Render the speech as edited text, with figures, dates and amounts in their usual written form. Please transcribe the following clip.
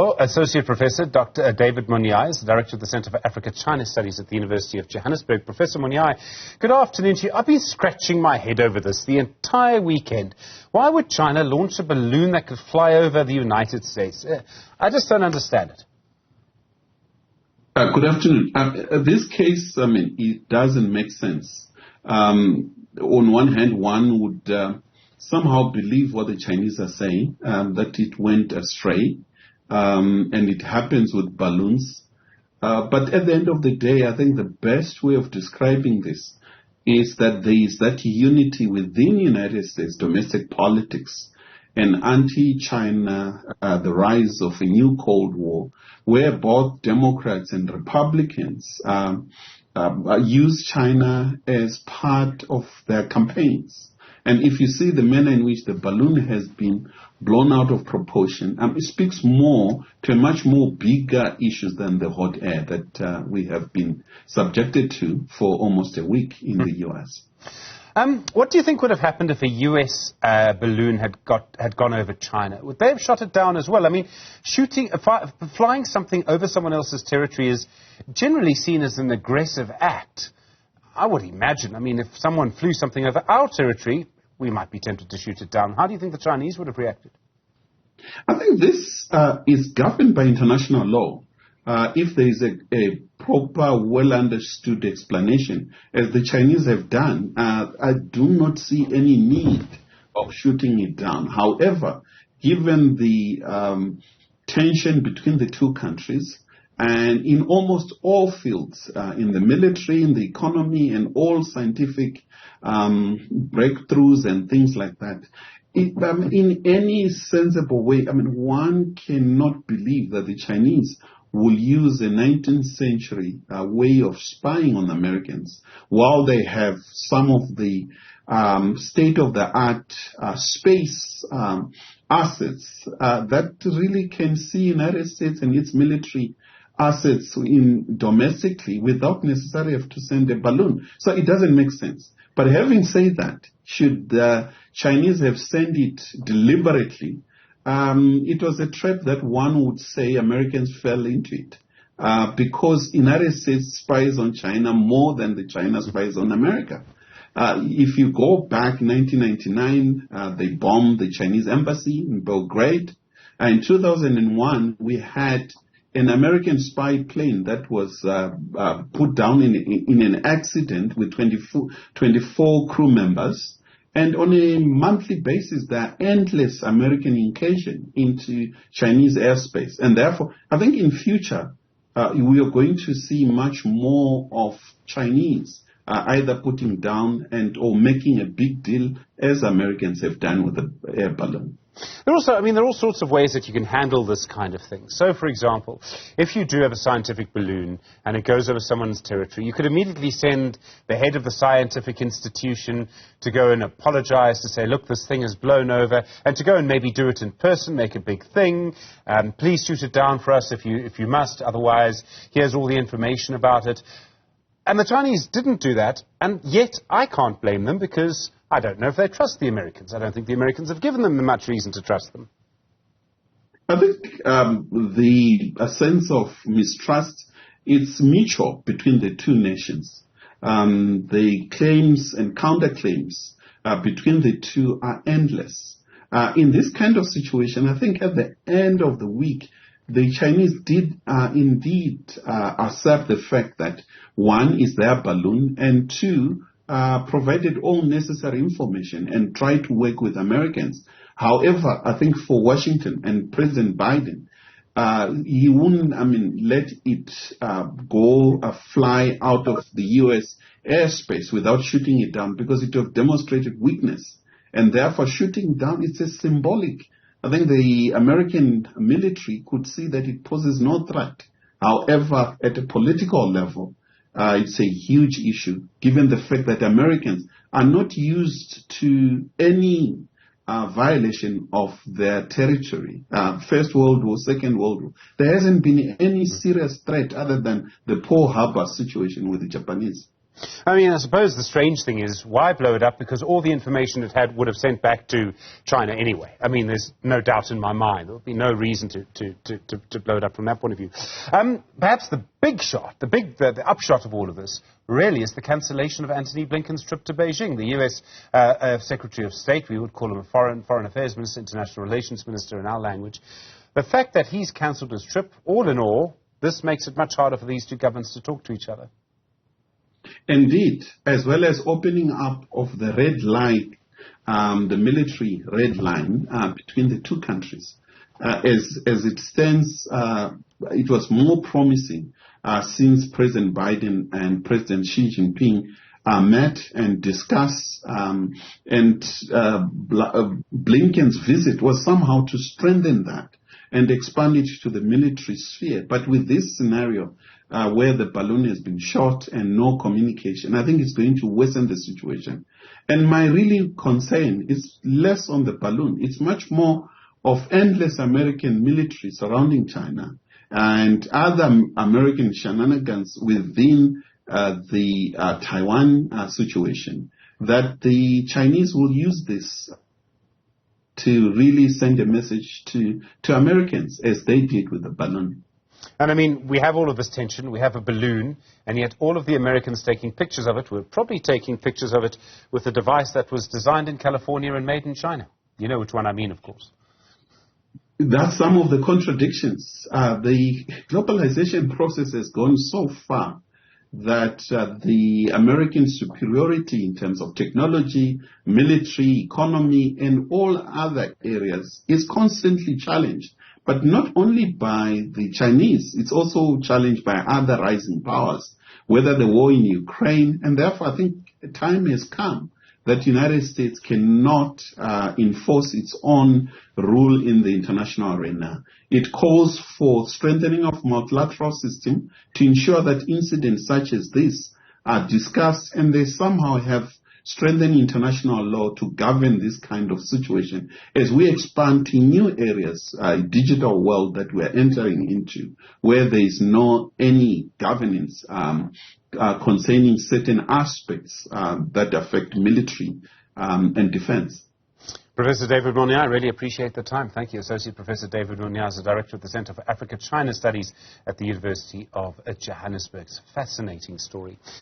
Oh, Associate Professor Dr. David Monyae is the Director of the Center for Africa-China Studies at the University of Johannesburg. Professor Monyae, good afternoon to you. I've been scratching my head over this the entire weekend. Why would China launch a balloon that could fly over the United States? I just don't understand it. Good afternoon. This case, it doesn't make sense. On one hand, one would somehow believe what the Chinese are saying, that it went astray. And it happens with balloons. But at the end of the day, I think the best way of describing this is that there is that unity within the United States domestic politics and anti-China, the rise of a new Cold War, where both Democrats and Republicans use China as part of their campaigns. And if you see the manner in which the balloon has been blown out of proportion, it speaks more to a much more bigger issues than the hot air that we have been subjected to for almost a week in the U.S. What do you think would have happened if a U.S. balloon had gone over China? Would they have shot it down as well? I mean, flying something over someone else's territory is generally seen as an aggressive act. I would imagine, if someone flew something over our territory, we might be tempted to shoot it down. How do you think the Chinese would have reacted? I think this is governed by international law. If there is a proper, well-understood explanation, as the Chinese have done, I do not see any need of shooting it down. However, given the tension between the two countries, and in almost all fields, in the military, in the economy, and all scientific breakthroughs and things like that, in any sensible way, one cannot believe that the Chinese will use a 19th century way of spying on Americans while they have some of the state-of-the-art space assets that really can see United States and its military assets domestically without necessarily have to send a balloon. So it doesn't make sense. But having said that, should the Chinese have sent it deliberately, it was a trap that one would say Americans fell into it. Because United States spies on China more than the China spies on America. If you go back 1999, they bombed the Chinese embassy in Belgrade. In 2001, we had an American spy plane that was put down in an accident with 24 crew members. And on a monthly basis, there are endless American incursions into Chinese airspace. And therefore, I think in future, we are going to see much more of Chinese either putting down or making a big deal, as Americans have done with the air balloon. There are all sorts of ways that you can handle this kind of thing. So, for example, if you do have a scientific balloon and it goes over someone's territory, you could immediately send the head of the scientific institution to go and apologize, to say, look, this thing is blown over, and to go and maybe do it in person, make a big thing. Please shoot it down for us if you must. Otherwise, here's all the information about it. And the Chinese didn't do that, and yet I can't blame them because I don't know if they trust the Americans. I don't think the Americans have given them much reason to trust them. I think a sense of mistrust is mutual between the two nations. The claims and counterclaims between the two are endless. In this kind of situation, I think at the end of the week, the Chinese did indeed accept the fact that, one, is their balloon, and two, provided all necessary information and tried to work with Americans. However, I think for Washington and President Biden, he wouldn't, let it fly out of the U.S. airspace without shooting it down, because it would have demonstrated weakness. And therefore, shooting down, it's a symbolic. I think the American military could see that it poses no threat. However, at a political level, it's a huge issue, given the fact that Americans are not used to any violation of their territory. First World War, Second World War. There hasn't been any serious threat other than the Pearl Harbor situation with the Japanese. I mean, I suppose the strange thing is, why blow it up? Because all the information it had would have sent back to China anyway. I mean, there's no doubt in my mind. There would be no reason to blow it up from that point of view. Perhaps the big shot, the upshot of all of this, really is the cancellation of Antony Blinken's trip to Beijing. The U.S. Secretary of State, we would call him a foreign affairs minister, international relations minister in our language. The fact that he's cancelled his trip, all in all, this makes it much harder for these two governments to talk to each other. Indeed, as well as opening up of the red line, the military red line between the two countries. As it stands, it was more promising since President Biden and President Xi Jinping met and discussed, and Blinken's visit was somehow to strengthen that and expand it to the military sphere. But with this scenario, where the balloon has been shot and no communication, I think it's going to worsen the situation. And my really concern is less on the balloon. It's much more of endless American military surrounding China and other American shenanigans within the Taiwan situation, that the Chinese will use this to really send a message to Americans, as they did with the balloon. And I mean, we have all of this tension, we have a balloon, and yet all of the Americans taking pictures of it were probably taking pictures of it with a device that was designed in California and made in China. You know which one I mean, of course. That's some of the contradictions. The globalization process has gone so far that the American superiority in terms of technology, military, economy, and all other areas is constantly challenged. But not only by the Chinese, it's also challenged by other rising powers, whether the war in Ukraine, and therefore I think the time has come that the United States cannot enforce its own rule in the international arena. It calls for strengthening of multilateral system to ensure that incidents such as this are discussed and they somehow have strengthened international law to govern this kind of situation as we expand to new areas, digital world that we're entering into, where there is no any governance concerning certain aspects that affect military and defense. Professor David Monyae, I really appreciate the time. Thank you. Associate Professor David Monyae is the Director of the Center for Africa-China Studies at the University of Johannesburg. It's a fascinating story.